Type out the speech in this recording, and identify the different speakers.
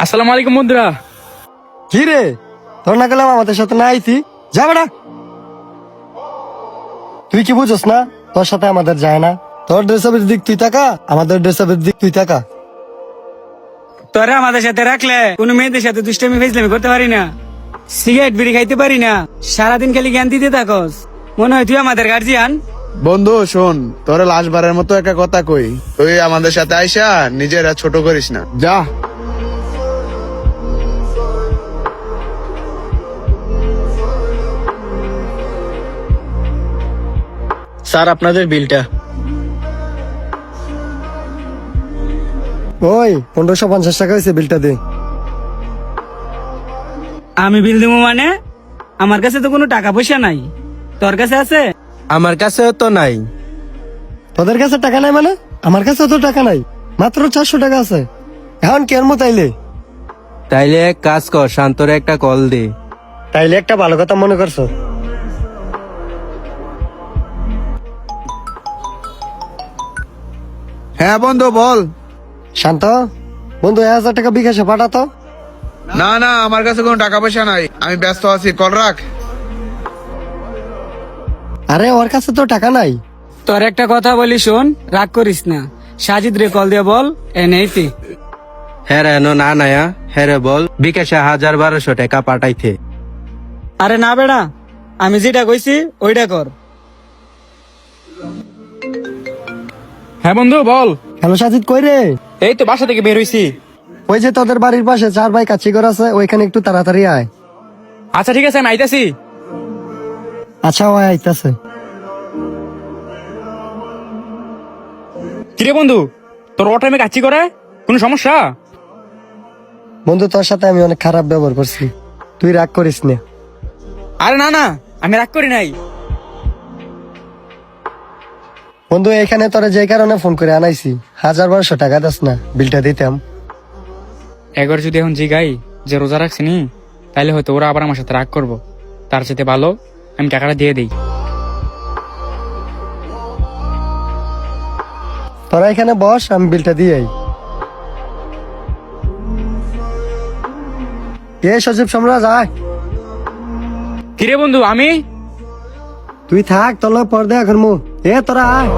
Speaker 1: আসসালামু আলাইকুম বন্ধুরা।
Speaker 2: কি রে, তোর না গেলাম আমাদের সাথে না আইতি? যা বেড়া। তুই কি বুঝোস না তোর সাথে আমাদের যায় না? তোর ড্রেসআপের দিক তুই তাকা, আমাদের ড্রেসআপের দিক তুই তাকা।
Speaker 3: তোরা আমাদের সাথে রাখলে কোন মেয়েদের সাথে দুষ্টামি ফেজলামি করতে পারি না, সিগারেট বিড়ি খাইতে পারি না, সারাদিন খালি জ্ঞান দিতে থাকস। মনে হয় তুই আমাদের গার্জিয়ান।
Speaker 4: বন্ধু শোন, তোর লাশবারের মতো একটা কথা কই, তুই আমাদের সাথে আইসা নিজেরা ছোট করিস না, যা।
Speaker 1: স্যার আপনাদের বিলটা।
Speaker 2: ওই 1550 টাকা হয়েছে, বিলটা দে।
Speaker 3: আমি বিল দেবো মানে? আমার কাছে তো কোনো টাকা পয়সা নাই, তোর কাছে আছে?
Speaker 5: আমার কাছেও তো নাই।
Speaker 2: তোদের কাছে টাকা নাই মানে? আমার কাছে তো টাকা নাই, মাত্র 400 টাকা আছে। এখন কেন তাইলে?
Speaker 5: তাইলে এক কাজ কর, শান্তরে একটা কল দে।
Speaker 2: তাইলে একটা ভালো কথা মনে করছো।
Speaker 4: হ্যাঁ বন্ধু বল।
Speaker 2: শান্ত বন্ধু, 1000 টাকা বিকাশে পাঠাতো।
Speaker 4: না না, আমার কাছে কোনো টাকা পয়সা নাই, আমি ব্যস্ত আছি, কল রাখ।
Speaker 2: আরে ওর কাছে তো টাকা নাই।
Speaker 3: তোর একটা কথা বলি শোন, রাগ করিস না। সাজিদ রে কল দিয়ে বল এনেইতে।
Speaker 5: হ্যাঁ রে, না নায়া, হ্যাঁ রে বল বিকাশে 1200 টাকা পাঠাইতে।
Speaker 3: আরে না বেড়া, আমি যেটা কইছি ওইটা কর।
Speaker 1: হ্যাঁ বন্ধু বল।
Speaker 2: হ্যালো সাজিদ, কই রে?
Speaker 1: এই তো বাসা থেকে বের হইছি।
Speaker 2: ওই যে তোদের বাড়ির পাশে 4 ভাই কাচ্চি ঘর আছে, ওইখানে একটু তাড়াতাড়ি আয়।
Speaker 1: আচ্ছা ঠিক আছে, আমি আইতাছি।
Speaker 2: আচ্ছা ওই আইতাছে।
Speaker 1: কিরে বন্ধু, তোর ও টাইমে কাচ্চি করে কোনো সমস্যা?
Speaker 2: বন্ধু, তোর সাথে আমি অনেক খারাপ ব্যবহার করছি, তুই রাগ করিস না।
Speaker 1: আরে না না, আমি রাগ করি নাই।
Speaker 2: বন্ধু, এখানে তোরা যে কারণে ফোন করে আনাইছি, 1200 টাকা দাস না, বিলটা দিতাম।
Speaker 1: একবার যদি এখন জিগাই যে রোজা রাখছিনি, তাহলে হয়তো ওরা আবার আমার সাথে রাগ করবো। তার সাথে ভালো আমি টাকাটা দিয়ে দিই।
Speaker 2: তোরা এখানে বস, আমি বিলটা দিয়ে আই। এ সজীব সম্রাজ আয়।
Speaker 1: কিরে বন্ধু, আমি
Speaker 2: তুই থাক, তোর লগে পর দেখা করমু। এ তোরা আয়।